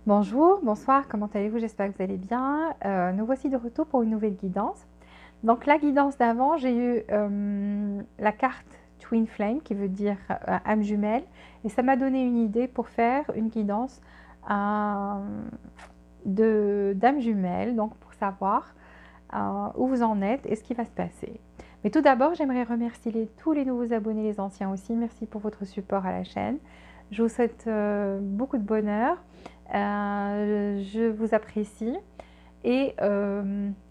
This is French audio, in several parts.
Bonjour, bonsoir, comment allez-vous? J'espère que vous allez bien. Nous voici de retour pour une nouvelle guidance. Donc la guidance d'avant, j'ai eu la carte Twin Flame qui veut dire âme jumelle et ça m'a donné une idée pour faire une guidance d'âme jumelle, donc pour savoir où vous en êtes et ce qui va se passer. Mais tout d'abord, j'aimerais remercier tous les nouveaux abonnés, les anciens aussi. Merci pour votre support à la chaîne. Je vous souhaite beaucoup de bonheur. Je vous apprécie. Et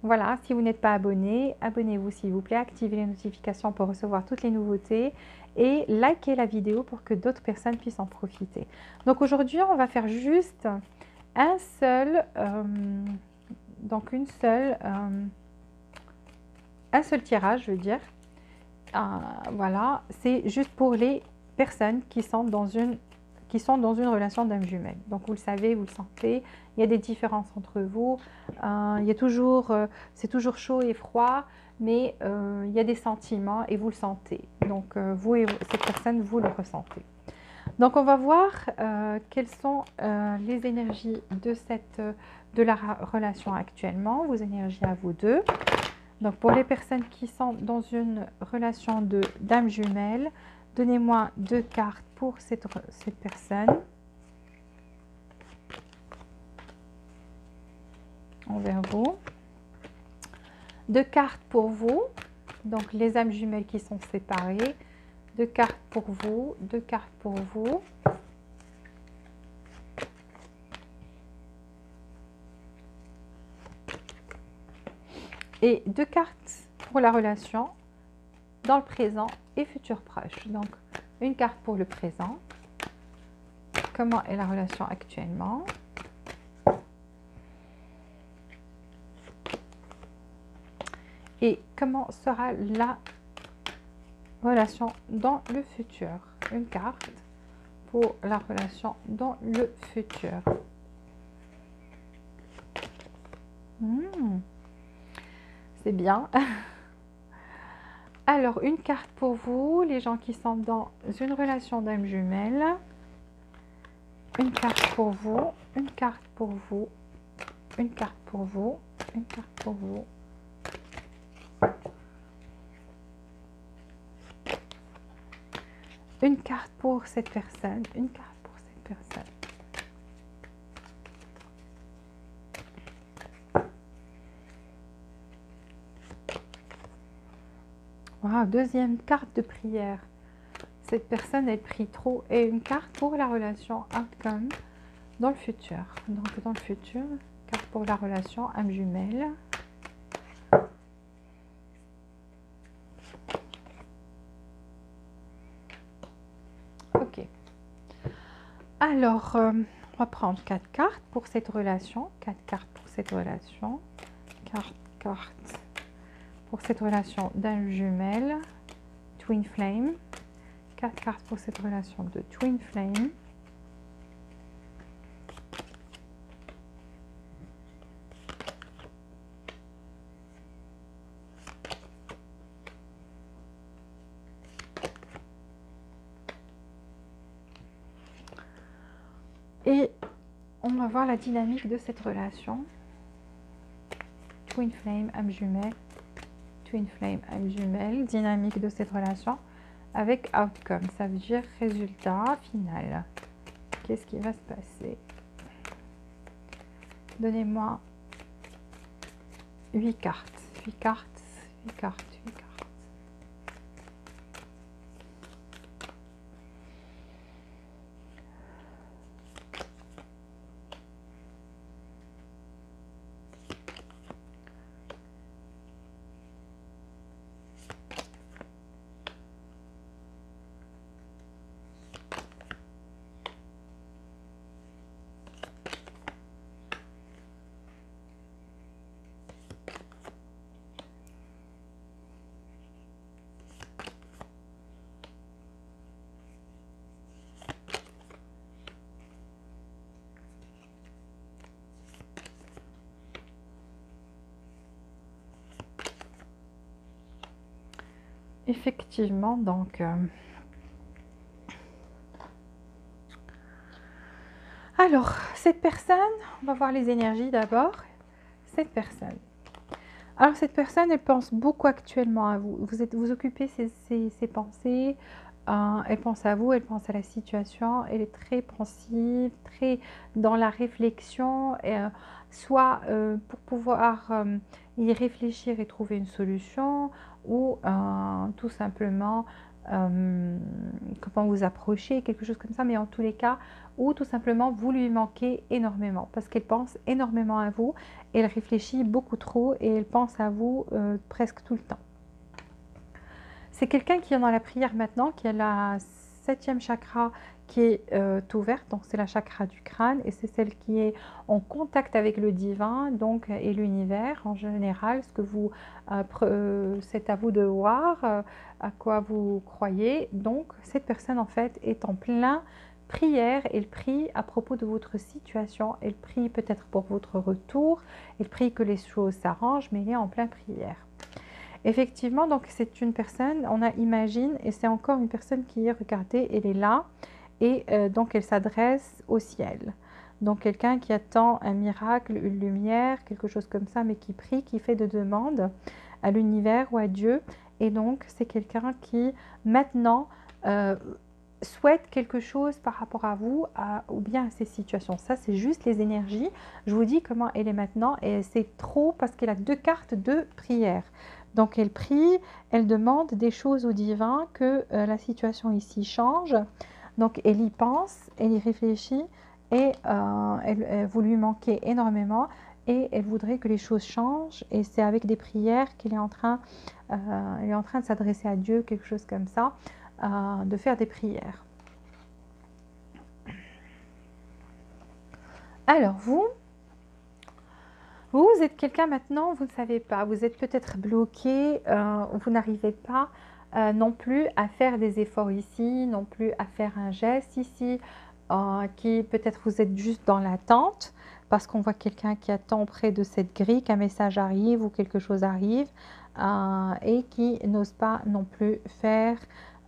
voilà, si vous n'êtes pas abonné, abonnez-vous s'il vous plaît. Activez les notifications pour recevoir toutes les nouveautés. Et likez la vidéo pour que d'autres personnes puissent en profiter. Donc aujourd'hui, on va faire juste un seul... donc un seul tirage, je veux dire. Voilà, c'est juste pour les personnes qui sont dans une relation d'âme jumelle. Donc vous le savez, vous le sentez, il y a des différences entre vous, il y a toujours, c'est toujours chaud et froid, mais il y a des sentiments et vous le sentez. Donc vous et cette personne, vous le ressentez. Donc on va voir quelles sont les énergies de la relation actuellement, vos énergies à vous deux. Donc pour les personnes qui sont dans une relation d'âme jumelle, donnez-moi 2 cartes pour cette personne. Envers vous. 2 cartes pour vous, donc les âmes jumelles qui sont séparées. 2 cartes pour vous, 2 cartes pour vous. Et 2 cartes pour la relation dans le présent et futur proche. Donc, une carte pour le présent. Comment est la relation actuellement? Et comment sera la relation dans le futur? Une carte pour la relation dans le futur. C'est bien. Alors, une carte pour vous, les gens qui sont dans une relation d'âme jumelle. Une carte pour vous, une carte pour vous, une carte pour vous, une carte pour vous. Une carte pour cette personne, une carte pour cette personne. Wow, deuxième carte de prière. Cette personne, elle prie trop. Et une carte pour la relation outcome dans le futur. Donc, dans le futur, carte pour la relation âme jumelle. Ok. Alors, on va prendre 4 cartes pour cette relation. 4 cartes pour cette relation. 4 cartes pour cette relation d'âme jumelle. Twin Flame. 4 cartes pour cette relation de Twin Flame. Et on va voir la dynamique de cette relation. Twin Flame, âme jumelle. Twin Flame, âme jumelle. Dynamique de cette relation avec outcome. Ça veut dire résultat final. Qu'est-ce qui va se passer? Donnez-moi 8 cartes. 8 cartes, 8 cartes, 8 cartes. Effectivement, donc Alors, cette personne, on va voir les énergies d'abord. Cette personne. Alors, cette personne, elle pense beaucoup actuellement à vous. Vous occupez ses pensées. Elle pense à vous, elle pense à la situation. Elle est très pensive, très dans la réflexion. Soit pour pouvoir y réfléchir et trouver une solution, ou tout simplement comment vous approcher, quelque chose comme ça. Mais en tous les cas, ou tout simplement vous lui manquez énormément parce qu'elle pense énormément à vous. Elle réfléchit beaucoup trop et elle pense à vous presque tout le temps. C'est quelqu'un qui est dans la prière maintenant, qui a la 7e chakra qui est ouverte, donc c'est la chakra du crâne et c'est celle qui est en contact avec le divin donc, et l'univers en général. Ce que vous, c'est à vous de voir à quoi vous croyez. Donc cette personne en fait est en plein prière, elle prie à propos de votre situation, elle prie peut-être pour votre retour, elle prie que les choses s'arrangent, mais elle est en plein prière. Effectivement, donc c'est une personne, on a imagine, et c'est encore une personne qui est, regardez, elle est là, et donc elle s'adresse au ciel. Donc quelqu'un qui attend un miracle, une lumière, quelque chose comme ça, mais qui prie, qui fait des demandes à l'univers ou à Dieu. Et donc c'est quelqu'un qui maintenant souhaite quelque chose par rapport à vous ou bien à ces situations. Ça, c'est juste les énergies. Je vous dis comment elle est maintenant et c'est trop parce qu'elle a 2 cartes de prière. Donc, elle prie, elle demande des choses au divin que la situation ici change. Donc, elle y pense, elle y réfléchit et vous lui manquez énormément et elle voudrait que les choses changent et c'est avec des prières qu'elle est en train, de s'adresser à Dieu, quelque chose comme ça. De faire des prières. Alors vous êtes quelqu'un maintenant, vous ne savez pas, vous êtes peut-être bloqué, vous n'arrivez pas non plus à faire des efforts ici, non plus à faire un geste ici, qui peut-être vous êtes juste dans l'attente, parce qu'on voit quelqu'un qui attend près de cette grille, qu'un message arrive ou quelque chose arrive, et qui n'ose pas non plus faire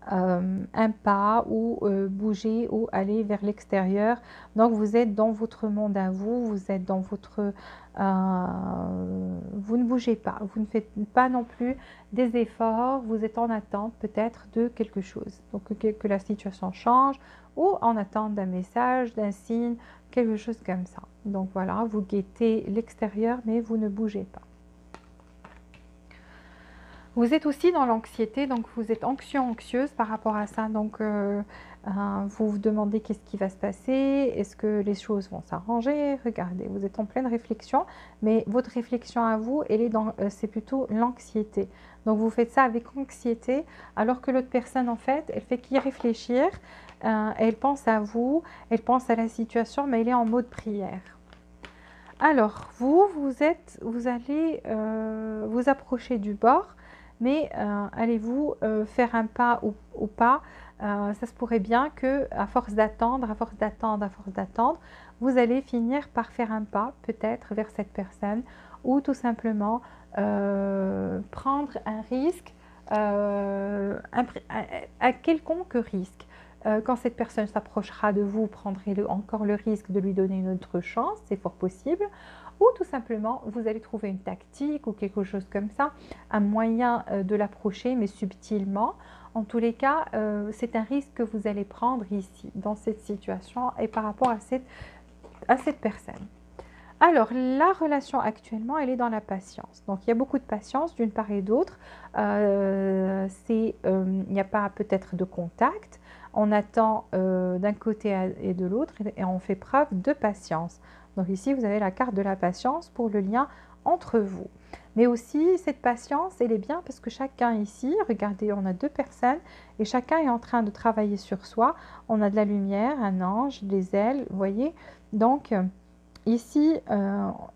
un pas ou bouger ou aller vers l'extérieur. Donc vous êtes dans votre monde à vous, vous êtes dans votre... vous ne bougez pas, vous ne faites pas non plus des efforts, vous êtes en attente peut-être de quelque chose. Donc que la situation change ou en attente d'un message, d'un signe, quelque chose comme ça. Donc voilà, vous guettez l'extérieur mais vous ne bougez pas. Vous êtes aussi dans l'anxiété, donc vous êtes anxieuse par rapport à ça. Donc vous vous demandez qu'est-ce qui va se passer, est-ce que les choses vont s'arranger. Regardez, vous êtes en pleine réflexion, mais votre réflexion à vous, c'est plutôt l'anxiété. Donc vous faites ça avec anxiété, alors que l'autre personne, en fait, elle fait qu'y réfléchir. Elle pense à vous, elle pense à la situation, mais elle est en mode prière. Alors, vous allez vous approcher du bord, mais allez-vous faire un pas ou pas? Ça se pourrait bien que, à force d'attendre, vous allez finir par faire un pas, peut-être vers cette personne, ou tout simplement prendre un risque, un quelconque risque. Quand cette personne s'approchera de vous, prendrez encore le risque de lui donner une autre chance, c'est fort possible. Ou tout simplement, vous allez trouver une tactique ou quelque chose comme ça, un moyen de l'approcher, mais subtilement. En tous les cas, c'est un risque que vous allez prendre ici, dans cette situation et par rapport à cette personne. Alors, la relation actuellement, elle est dans la patience. Donc, il y a beaucoup de patience d'une part et d'autre. Il n'y a pas peut-être de contact. On attend d'un côté et de l'autre et on fait preuve de patience. Donc ici, vous avez la carte de la patience pour le lien entre vous. Mais aussi, cette patience, elle est bien parce que chacun ici, regardez, on a 2 personnes et chacun est en train de travailler sur soi. On a de la lumière, un ange, des ailes, vous voyez. Donc, ici,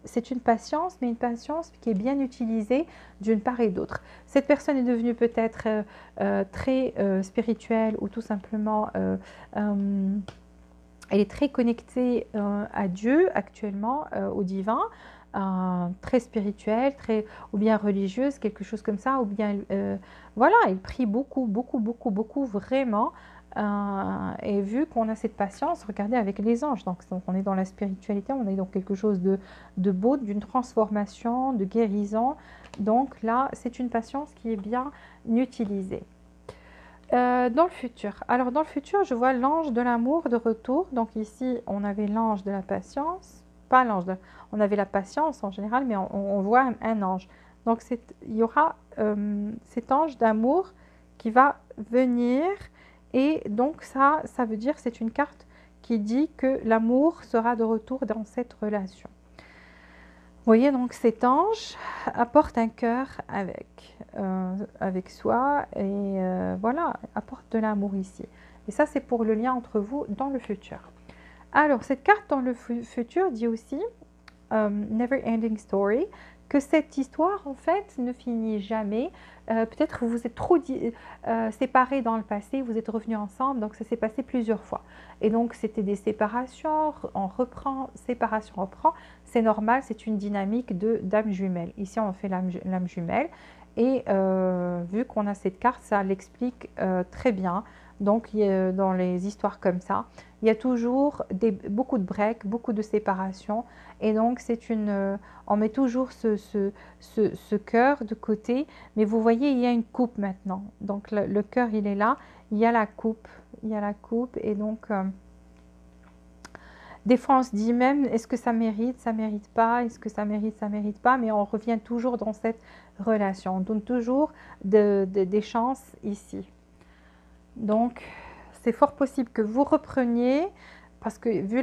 c'est une patience, mais une patience qui est bien utilisée d'une part et d'autre. Cette personne est devenue peut-être très spirituelle ou tout simplement, elle est très connectée à Dieu actuellement, au divin, très spirituelle, ou bien religieuse, quelque chose comme ça, ou bien, voilà, elle prie beaucoup, beaucoup, beaucoup, beaucoup, vraiment. Et vu qu'on a cette patience, regardez avec les anges, donc on est dans la spiritualité, on est dans quelque chose de beau, d'une transformation, de guérison. Donc là, c'est une patience qui est bien utilisée. Dans le futur. Alors dans le futur, je vois l'ange de l'amour de retour. Donc ici, on avait l'ange de la patience. Pas l'ange, on avait la patience en général, mais on voit un ange. Donc il y aura cet ange d'amour qui va venir. Et donc ça veut dire, c'est une carte qui dit que l'amour sera de retour dans cette relation. Vous voyez, donc cet ange apporte un cœur avec soi et voilà, apporte de l'amour ici. Et ça, c'est pour le lien entre vous dans le futur. Alors, cette carte dans le futur dit aussi Never Ending Story, que cette histoire, en fait, ne finit jamais. Peut-être que vous êtes trop séparés dans le passé, vous êtes revenus ensemble, donc ça s'est passé plusieurs fois. Et donc, c'était des séparations, on reprend, séparation, reprend. C'est normal, c'est une dynamique d'âme jumelle. Ici, on fait l'âme jumelle. Et vu qu'on a cette carte, ça l'explique très bien. Donc, dans les histoires comme ça, il y a toujours beaucoup de breaks, beaucoup de séparations. Et donc, on met toujours ce cœur de côté. Mais vous voyez, il y a une coupe maintenant. Donc, le cœur, il est là. Il y a la coupe. Il y a la coupe. Et donc, des fois, on se dit même, est-ce que ça mérite pas? Est-ce que ça mérite pas? Mais on revient toujours dans cette relation. On donne toujours des chances ici. Donc, c'est fort possible que vous repreniez, parce que vu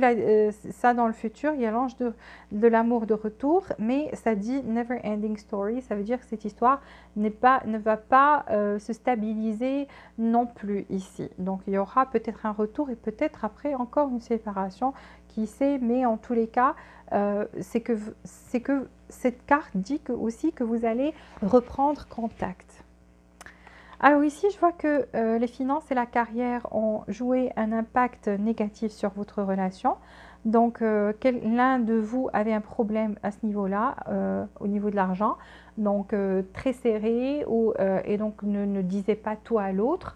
ça dans le futur, il y a l'ange de l'amour de retour, mais ça dit never ending story, ça veut dire que cette histoire ne va pas se stabiliser non plus ici. Donc, il y aura peut-être un retour et peut-être après encore une séparation, qui sait, mais en tous les cas, c'est que cette carte dit aussi que vous allez reprendre contact. Alors ici, je vois que les finances et la carrière ont joué un impact négatif sur votre relation. Donc, l'un de vous avait un problème à ce niveau-là, au niveau de l'argent, donc très serré, et donc ne disait pas tout à l'autre,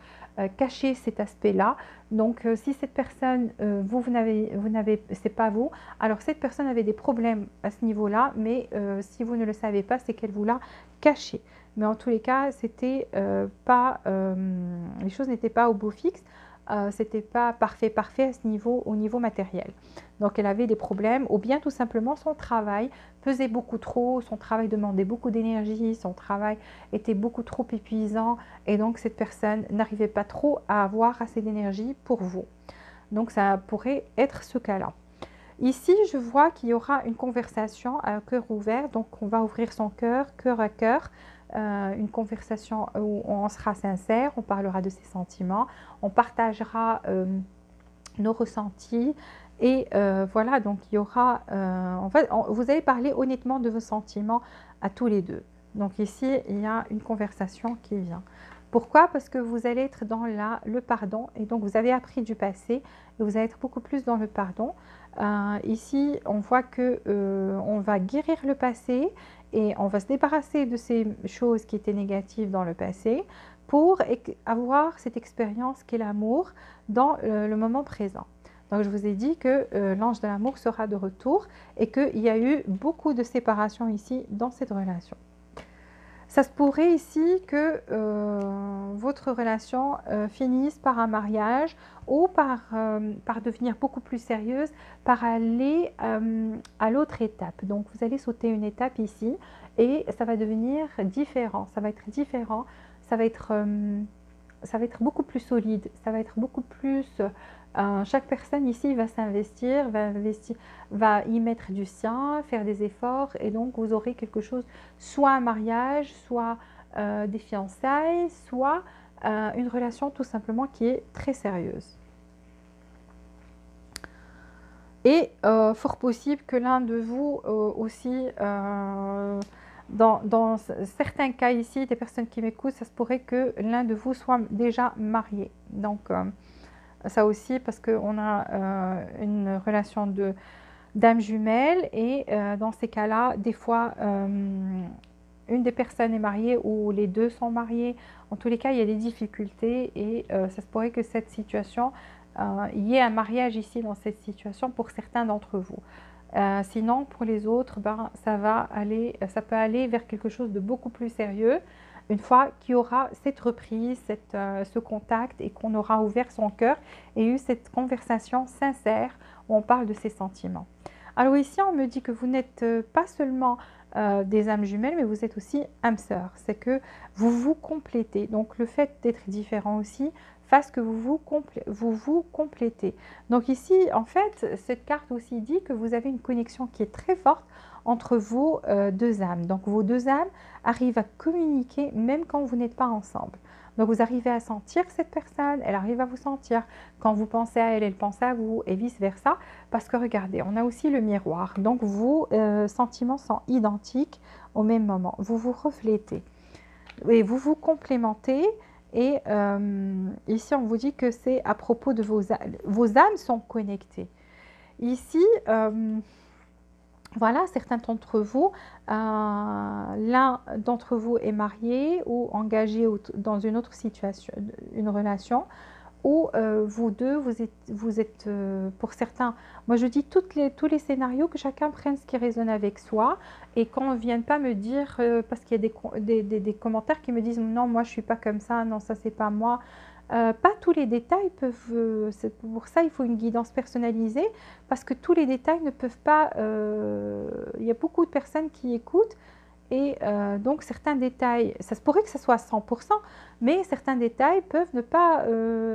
cachez cet aspect-là. Donc, si cette personne, c'est pas vous, alors cette personne avait des problèmes à ce niveau-là, mais si vous ne le savez pas, c'est qu'elle vous l'a caché. Mais en tous les cas, c'était pas, les choses n'étaient pas au beau fixe, c'était pas parfait à ce niveau, au niveau matériel. Donc elle avait des problèmes, ou bien tout simplement son travail pesait beaucoup trop, son travail demandait beaucoup d'énergie, son travail était beaucoup trop épuisant, et donc cette personne n'arrivait pas trop à avoir assez d'énergie pour vous. Donc ça pourrait être ce cas-là. Ici, je vois qu'il y aura une conversation à cœur ouvert, donc on va ouvrir son cœur, cœur à cœur, une conversation où on sera sincère, on parlera de ses sentiments, on partagera nos ressentis et voilà, donc il y aura, en fait, vous allez parler honnêtement de vos sentiments à tous les deux. Donc ici, il y a une conversation qui vient. Pourquoi? Parce que vous allez être dans le pardon et donc vous avez appris du passé et vous allez être beaucoup plus dans le pardon. Ici, on voit que on va guérir le passé et on va se débarrasser de ces choses qui étaient négatives dans le passé pour avoir cette expérience qu'est l'amour dans le moment présent. Donc, je vous ai dit que l'ange de l'amour sera de retour et qu'il y a eu beaucoup de séparation ici dans cette relation. Ça se pourrait ici que votre relation finisse par un mariage ou par devenir beaucoup plus sérieuse, par aller à l'autre étape. Donc, vous allez sauter une étape ici et ça va devenir différent. Ça va être différent, ça va être beaucoup plus solide, ça va être beaucoup plus... chaque personne ici va s'investir, va y mettre du sien, faire des efforts et donc vous aurez quelque chose, soit un mariage, soit des fiançailles, soit une relation tout simplement qui est très sérieuse. Et fort possible que l'un de vous aussi, dans certains cas ici, des personnes qui m'écoutent, ça se pourrait que l'un de vous soit déjà marié. Donc, ça aussi parce qu'on a une relation d'âme jumelle et dans ces cas-là, des fois, une des personnes est mariée ou les deux sont mariés. En tous les cas, il y a des difficultés et ça se pourrait que cette situation, il y ait un mariage ici dans cette situation pour certains d'entre vous. Sinon, pour les autres, ben, ça peut aller vers quelque chose de beaucoup plus sérieux une fois qu'il y aura cette reprise, ce contact et qu'on aura ouvert son cœur et eu cette conversation sincère où on parle de ses sentiments. Alors ici, on me dit que vous n'êtes pas seulement des âmes jumelles, mais vous êtes aussi âmes sœurs. C'est que vous vous complétez. Donc le fait d'être différent aussi fasse que vous vous complétez. Donc ici, en fait, cette carte aussi dit que vous avez une connexion qui est très forte entre vos deux âmes. Donc vos deux âmes arrivent à communiquer même quand vous n'êtes pas ensemble. Donc vous arrivez à sentir cette personne, elle arrive à vous sentir. Quand vous pensez à elle, elle pense à vous et vice-versa. Parce que regardez, on a aussi le miroir. Donc vos sentiments sont identiques au même moment. Vous vous reflétez et vous vous complémentez. Et ici, on vous dit que c'est à propos de vos âmes. Vos âmes sont connectées. Ici, voilà, certains d'entre vous, l'un d'entre vous est marié ou engagé dans une autre situation, une relation, ou vous deux, vous êtes pour certains, moi je dis tous les scénarios, que chacun prenne ce qui résonne avec soi, et qu'on ne vienne pas me dire, parce qu'il y a des commentaires qui me disent non, moi je ne suis pas comme ça, non, ça c'est pas moi. Pas tous les détails peuvent, c'est pour ça il faut une guidance personnalisée, parce que tous les détails ne peuvent pas, il y a beaucoup de personnes qui écoutent, et donc certains détails, ça se pourrait que ce soit à 100%, mais certains détails peuvent ne pas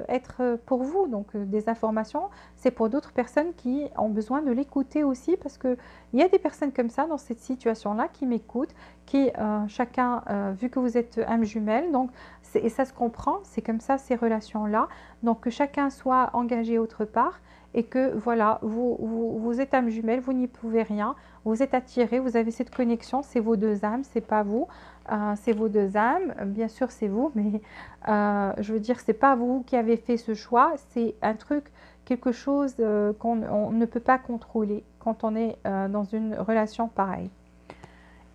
être pour vous. Donc des informations, c'est pour d'autres personnes qui ont besoin de l'écouter aussi, parce qu'il y a des personnes comme ça dans cette situation-là qui m'écoutent, qui chacun, vu que vous êtes âme jumelle, donc, et ça se comprend, c'est comme ça ces relations-là, donc que chacun soit engagé autre part, et que voilà, vous êtes âme jumelle, vous n'y pouvez rien, vous êtes attirés, vous avez cette connexion, c'est vos deux âmes, c'est pas vous, c'est vos deux âmes, bien sûr c'est vous, mais je veux dire, c'est pas vous qui avez fait ce choix, c'est un truc, quelque chose qu'on ne peut pas contrôler quand on est dans une relation pareille.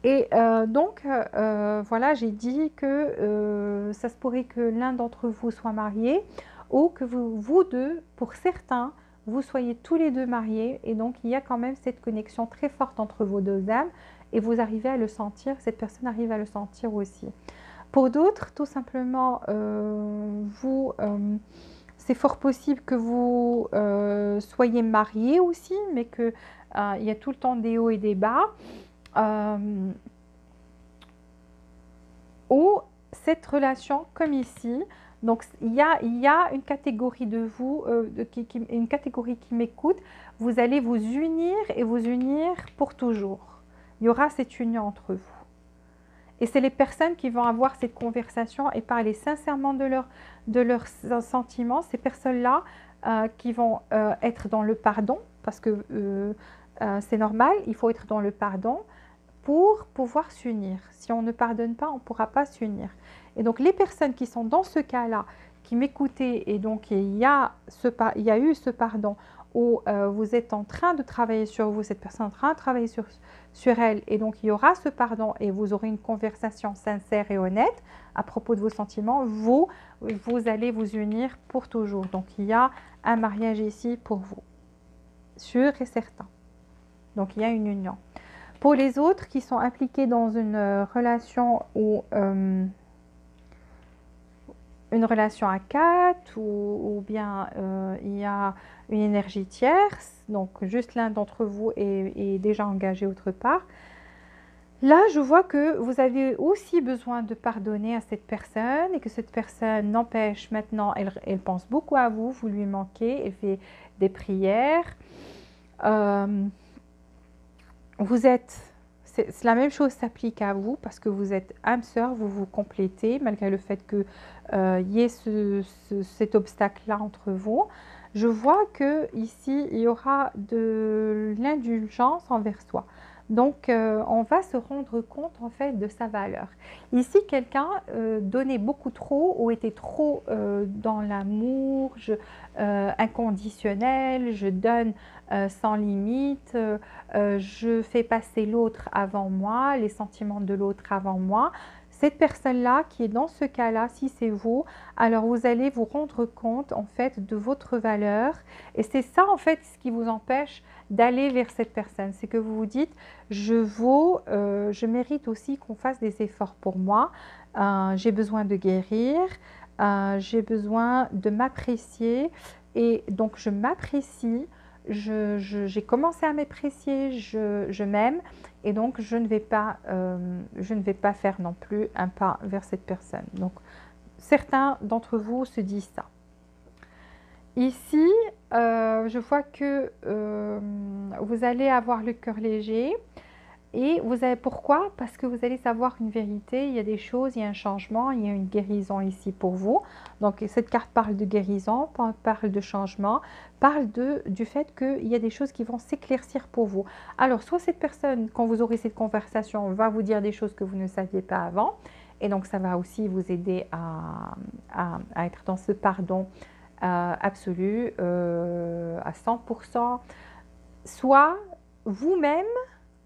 Et donc, voilà, j'ai dit que ça se pourrait que l'un d'entre vous soit marié, ou que vous deux, pour certains, vous soyez tous les deux mariés, et donc il y a quand même cette connexion très forte entre vos deux âmes, et vous arrivez à le sentir, cette personne arrive à le sentir aussi. Pour d'autres, tout simplement, c'est fort possible que vous soyez mariés aussi, mais qu'il y a tout le temps des hauts et des bas. Ou cette relation comme ici, donc il y a une catégorie de vous, une catégorie qui m'écoute, vous allez vous unir et vous unir pour toujours. Il y aura cette union entre vous. Et c'est les personnes qui vont avoir cette conversation et parler sincèrement de leurs sentiments, ces personnes-là qui vont être dans le pardon, parce que c'est normal, il faut être dans le pardon pour pouvoir s'unir. Si on ne pardonne pas, on ne pourra pas s'unir. Et donc les personnes qui sont dans ce cas-là, qui m'écoutaient, et donc il y a eu ce pardon, où vous êtes en train de travailler sur vous, cette personne est en train de travailler sur elle, et donc il y aura ce pardon, et vous aurez une conversation sincère et honnête à propos de vos sentiments, vous allez vous unir pour toujours. Donc il y a un mariage ici pour vous, sûr et certain. Donc il y a une union. Pour les autres qui sont impliqués dans une relation où une relation à quatre, ou bien il y a une énergie tierce, donc juste l'un d'entre vous est déjà engagé autre part, là je vois que vous avez aussi besoin de pardonner à cette personne, et que cette personne n'empêche maintenant, elle pense beaucoup à vous, vous lui manquez, elle fait des prières. C'est la même chose s'applique à vous, parce que vous êtes âme sœur, vous vous complétez malgré le fait qu'il y ait cet obstacle-là entre vous. Je vois que ici il y aura de l'indulgence envers soi. Donc, on va se rendre compte en fait de sa valeur. Ici, quelqu'un donnait beaucoup trop ou était trop dans l'amour inconditionnel, je donne sans limite, je fais passer l'autre avant moi, les sentiments de l'autre avant moi. Cette personne-là qui est dans ce cas-là, si c'est vous, alors vous allez vous rendre compte en fait de votre valeur et c'est ça en fait ce qui vous empêche d'aller vers cette personne. C'est que vous vous dites, je vaux, je mérite aussi qu'on fasse des efforts pour moi, j'ai besoin de guérir, j'ai besoin de m'apprécier et donc je m'apprécie, j'ai commencé à m'apprécier, je m'aime et donc je ne vais pas faire non plus un pas vers cette personne. Donc certains d'entre vous se disent ça. Ici, je vois que vous allez avoir le cœur léger. Et vous avez pourquoi? Parce que vous allez savoir une vérité, il y a des choses, il y a un changement, il y a une guérison ici pour vous. Donc cette carte parle de guérison, parle de changement, parle du fait qu'il y a des choses qui vont s'éclaircir pour vous. Alors soit cette personne, quand vous aurez cette conversation, va vous dire des choses que vous ne saviez pas avant. Et donc ça va aussi vous aider à être dans ce pardon absolu à 100%. Soit vous-même,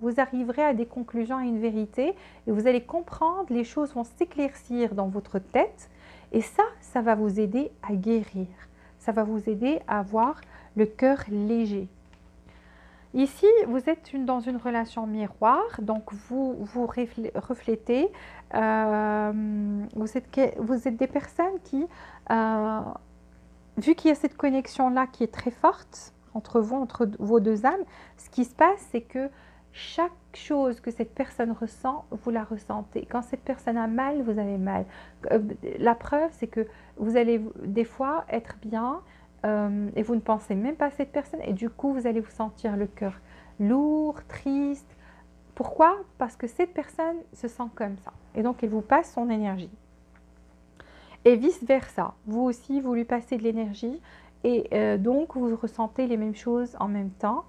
vous arriverez à des conclusions, à une vérité et vous allez comprendre, les choses vont s'éclaircir dans votre tête et ça va vous aider à guérir. Ça va vous aider à avoir le cœur léger. Ici, vous êtes dans une relation miroir, donc vous reflétez, vous êtes des personnes qui, vu qu'il y a cette connexion-là qui est très forte entre vous, entre vos deux âmes, ce qui se passe, c'est que chaque chose que cette personne ressent, vous la ressentez. Quand cette personne a mal, vous avez mal. La preuve, c'est que vous allez des fois être bien et vous ne pensez même pas à cette personne et du coup, vous allez vous sentir le cœur lourd, triste. Pourquoi? Parce que cette personne se sent comme ça et donc elle vous passe son énergie. Et vice-versa, vous aussi, vous lui passez de l'énergie et donc vous ressentez les mêmes choses en même temps.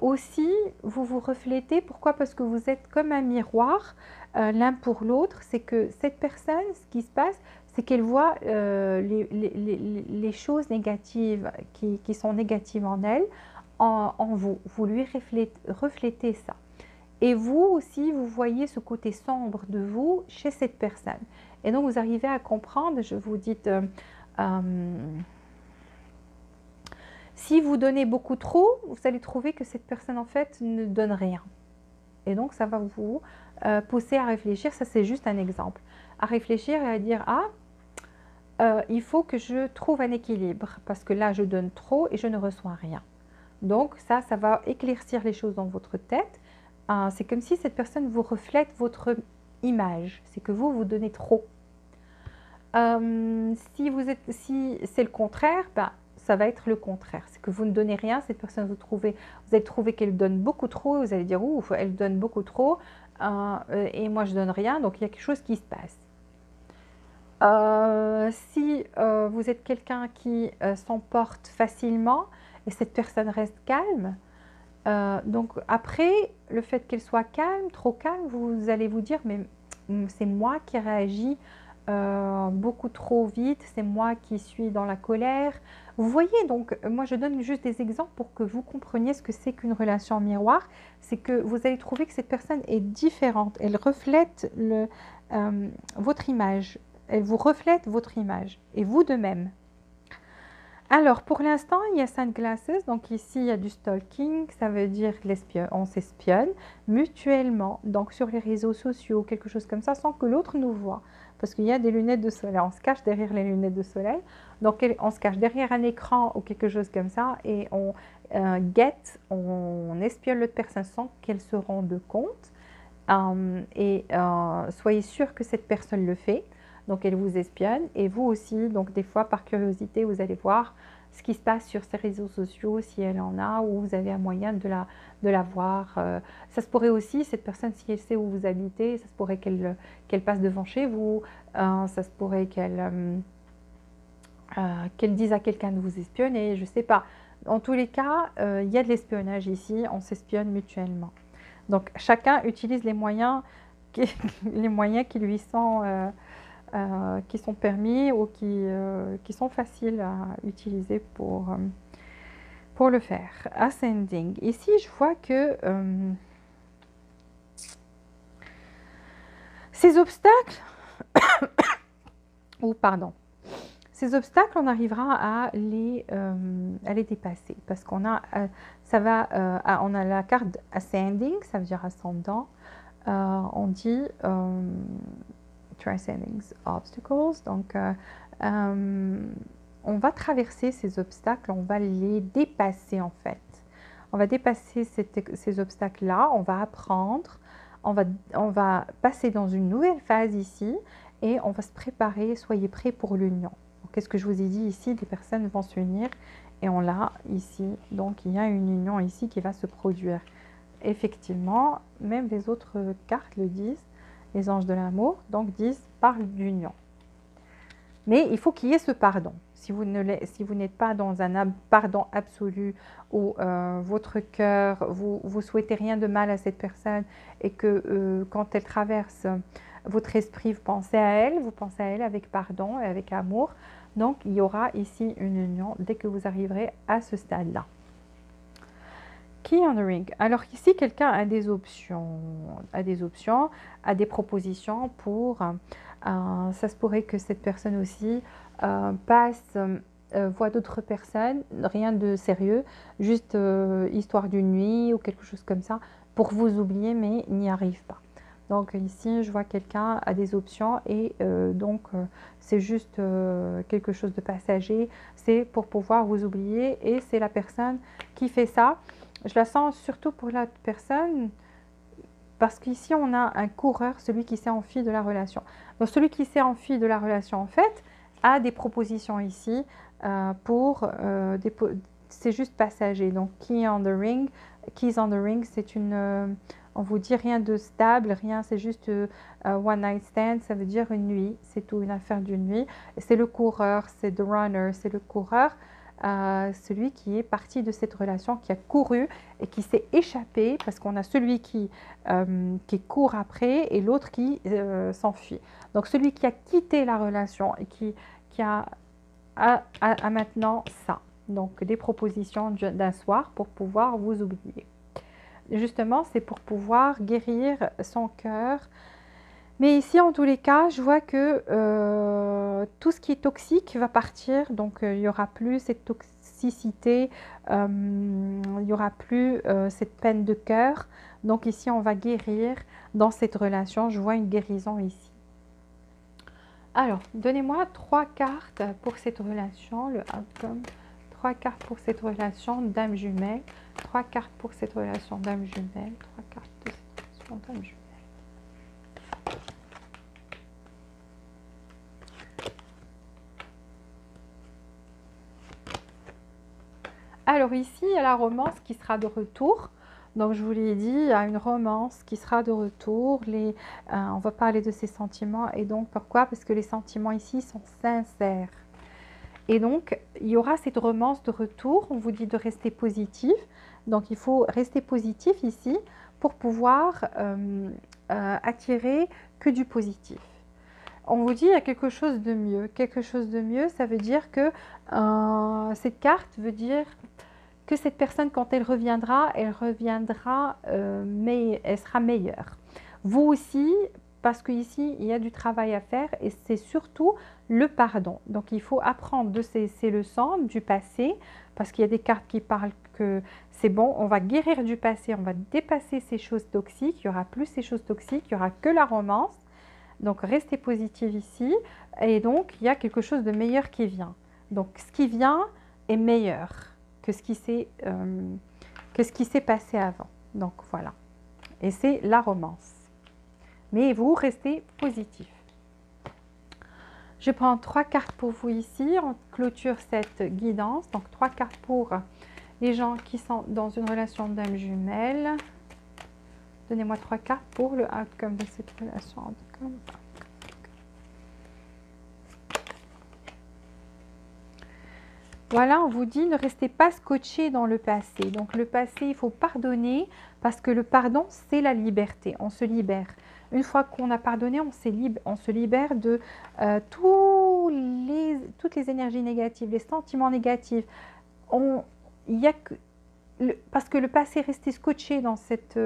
Aussi, vous vous reflétez. Pourquoi? Parce que vous êtes comme un miroir l'un pour l'autre. C'est que cette personne, ce qui se passe, c'est qu'elle voit les choses négatives qui sont négatives en elle, en vous. Vous lui reflétez ça. Et vous aussi, vous voyez ce côté sombre de vous chez cette personne. Et donc, vous arrivez à comprendre, je vous dis... si vous donnez beaucoup trop, vous allez trouver que cette personne en fait ne donne rien. Et donc ça va vous pousser à réfléchir, ça c'est juste un exemple, à réfléchir et à dire il faut que je trouve un équilibre parce que là je donne trop et je ne reçois rien. Donc ça va éclaircir les choses dans votre tête. C'est comme si cette personne vous reflète votre image, c'est que vous donnez trop. Si c'est le contraire, ça va être le contraire. C'est que vous ne donnez rien, cette personne, vous allez trouver qu'elle donne beaucoup trop, vous allez dire, ouf, elle donne beaucoup trop, et moi je donne rien, donc il y a quelque chose qui se passe. Si vous êtes quelqu'un qui s'emporte facilement, et cette personne reste calme, donc après, le fait qu'elle soit calme, trop calme, vous allez vous dire, mais c'est moi qui réagis beaucoup trop vite, c'est moi qui suis dans la colère. Vous voyez, donc moi je donne juste des exemples pour que vous compreniez ce que c'est qu'une relation miroir. C'est que vous allez trouver que cette personne est différente, elle reflète votre image, elle vous reflète votre image et vous de même. Alors pour l'instant il y a sunglasses, donc ici il y a du stalking, ça veut dire on s'espionne mutuellement, donc sur les réseaux sociaux, quelque chose comme ça, sans que l'autre nous voit. Parce qu'il y a des lunettes de soleil, on se cache derrière les lunettes de soleil, donc on se cache derrière un écran ou quelque chose comme ça et on guette, on espionne l'autre personne sans qu'elle se rende compte soyez sûr que cette personne le fait, donc elle vous espionne et vous aussi, donc des fois par curiosité vous allez voir ce qui se passe sur ces réseaux sociaux, si elle en a ou vous avez un moyen de la voir. Ça se pourrait aussi, cette personne, si elle sait où vous habitez, ça se pourrait qu'elle passe devant chez vous, ça se pourrait qu'elle dise à quelqu'un de vous espionner, je ne sais pas. En tous les cas, il y a de l'espionnage ici, on s'espionne mutuellement. Donc, chacun utilise les moyens les moyens qui sont permis ou qui sont faciles à utiliser pour le faire. Ascending. Ici, je vois que ces obstacles, ou pardon, ces obstacles, on arrivera à les dépasser parce qu'on a, on a la carte ascending, ça veut dire ascendant. On dit transcending obstacles, donc on va traverser ces obstacles, on va les dépasser en fait. On va dépasser ces obstacles-là, on va apprendre, on va passer dans une nouvelle phase ici et on va se préparer, soyez prêts pour l'union. Qu'est-ce que je vous ai dit ici? Des personnes vont s'unir et on l'a ici. Donc il y a une union ici qui va se produire. Effectivement, même les autres cartes le disent, les anges de l'amour, donc disent parle d'union. Mais il faut qu'il y ait ce pardon. Si vous n'êtes pas dans un pardon absolu où votre cœur, vous souhaitez rien de mal à cette personne et que quand elle traverse votre esprit, vous pensez à elle avec pardon et avec amour. Donc, il y aura ici une union dès que vous arriverez à ce stade-là. Key on the ring. Alors ici, quelqu'un a des options, a des propositions pour... ça se pourrait que cette personne aussi voit d'autres personnes, rien de sérieux, juste histoire d'une nuit ou quelque chose comme ça, pour vous oublier, mais n'y arrive pas. Donc ici, je vois quelqu'un a des options et c'est juste quelque chose de passager, c'est pour pouvoir vous oublier et c'est la personne qui fait ça. Je la sens surtout pour la personne parce qu'ici, on a un coureur, celui qui s'est enfui de la relation. Donc, celui qui s'est enfui de la relation, en fait, a des propositions ici c'est juste passager. Donc, Keys on the ring, c'est une... on vous dit rien de stable, rien, c'est juste one night stand, ça veut dire une nuit, c'est tout, une affaire d'une nuit. C'est le coureur, c'est the runner, c'est le coureur. Celui qui est parti de cette relation, qui a couru et qui s'est échappé, parce qu'on a celui qui court après et l'autre qui s'enfuit. Donc celui qui a quitté la relation et qui a maintenant ça. Donc des propositions d'un soir pour pouvoir vous oublier. Justement, c'est pour pouvoir guérir son cœur. Mais ici, en tous les cas, je vois que tout ce qui est toxique va partir. Donc, il n'y aura plus cette toxicité, il n'y aura plus cette peine de cœur. Donc, ici, on va guérir dans cette relation. Je vois une guérison ici. Alors, donnez-moi 3 cartes pour cette relation, le outcome. 3 cartes pour cette relation, dame jumelle. 3 cartes pour cette relation, dame jumelle. 3 cartes de cette relation, dame jumelle. Alors ici, il y a la romance qui sera de retour. Donc je vous l'ai dit, il y a une romance qui sera de retour. On va parler de ces sentiments. Et donc pourquoi? Parce que les sentiments ici sont sincères. Et donc, il y aura cette romance de retour. On vous dit de rester positif. Donc il faut rester positif ici pour pouvoir attirer que du positif. On vous dit il y a quelque chose de mieux. Quelque chose de mieux, ça veut dire que cette carte veut dire que cette personne, quand elle reviendra, mais elle sera meilleure. Vous aussi, parce qu'ici, il y a du travail à faire et c'est surtout le pardon. Donc, il faut apprendre de ces leçons du passé, parce qu'il y a des cartes qui parlent que c'est bon, on va guérir du passé, on va dépasser ces choses toxiques, il n'y aura plus ces choses toxiques, il n'y aura que la romance. Donc, restez positive ici. Et donc, il y a quelque chose de meilleur qui vient. Donc, ce qui vient est meilleur que ce qui s'est passé avant. Donc, voilà. Et c'est la romance. Mais vous, restez positif. Je prends 3 cartes pour vous ici. On clôture cette guidance. Donc, 3 cartes pour les gens qui sont dans une relation d'âme jumelle. Donnez-moi 3 cartes pour le outcome de cette relation. Voilà, on vous dit ne restez pas scotché dans le passé. Donc le passé, il faut pardonner parce que le pardon, c'est la liberté. On se libère. Une fois qu'on a pardonné, on se libère de toutes les énergies négatives, les sentiments négatifs. Il y a que, parce que le passé est resté scotché dans cette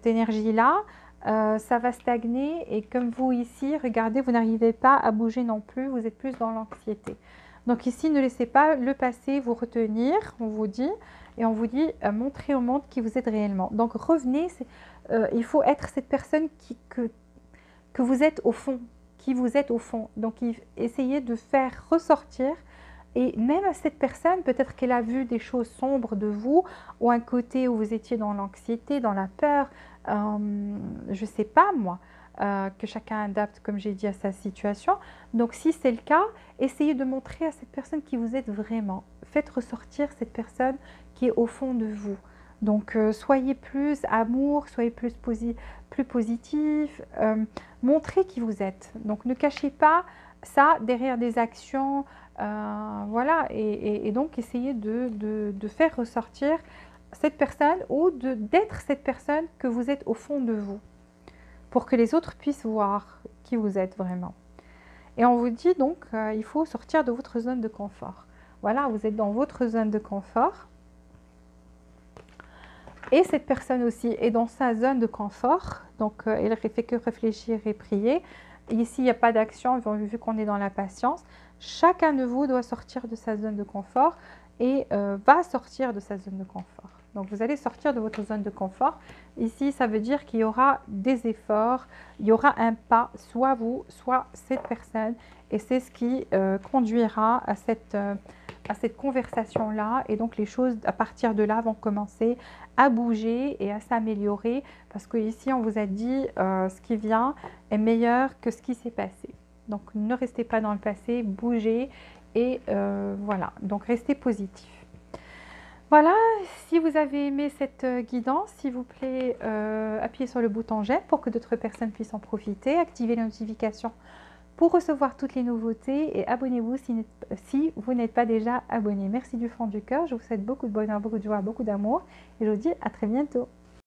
énergie-là, ça va stagner et comme vous ici, regardez, vous n'arrivez pas à bouger non plus, vous êtes plus dans l'anxiété. Donc ici, ne laissez pas le passé vous retenir, on vous dit, et on vous dit, montrez au monde qui vous êtes réellement. Donc revenez, il faut être cette personne que vous êtes au fond, qui vous êtes au fond. Donc essayez de faire ressortir. Et même à cette personne, peut-être qu'elle a vu des choses sombres de vous, ou un côté où vous étiez dans l'anxiété, dans la peur, je ne sais pas moi, que chacun adapte, comme j'ai dit, à sa situation. Donc si c'est le cas, essayez de montrer à cette personne qui vous êtes vraiment. Faites ressortir cette personne qui est au fond de vous. Donc soyez plus amour, soyez plus positif, montrez qui vous êtes. Donc ne cachez pas ça derrière des actions. Voilà, et donc essayez de faire ressortir cette personne ou d'être cette personne que vous êtes au fond de vous pour que les autres puissent voir qui vous êtes vraiment. Et on vous dit donc il faut sortir de votre zone de confort. Voilà, vous êtes dans votre zone de confort et cette personne aussi est dans sa zone de confort, donc elle ne fait que réfléchir et prier. Ici, il n'y a pas d'action, vu qu'on est dans la patience. Chacun de vous doit sortir de sa zone de confort et va sortir de sa zone de confort. Donc, vous allez sortir de votre zone de confort. Ici, ça veut dire qu'il y aura des efforts, il y aura un pas, soit vous, soit cette personne. Et c'est ce qui conduira à cette conversation-là. Et donc, les choses, à partir de là, vont commencer à bouger et à s'améliorer. Parce qu'ici, on vous a dit ce qui vient est meilleur que ce qui s'est passé. Donc, ne restez pas dans le passé, bougez et voilà. Donc, restez positif. Voilà, si vous avez aimé cette guidance, s'il vous plaît, appuyez sur le bouton j'aime pour que d'autres personnes puissent en profiter. Activez les notifications pour recevoir toutes les nouveautés et abonnez-vous si vous n'êtes pas déjà abonné. Merci du fond du cœur, je vous souhaite beaucoup de bonheur, beaucoup de joie, beaucoup d'amour et je vous dis à très bientôt.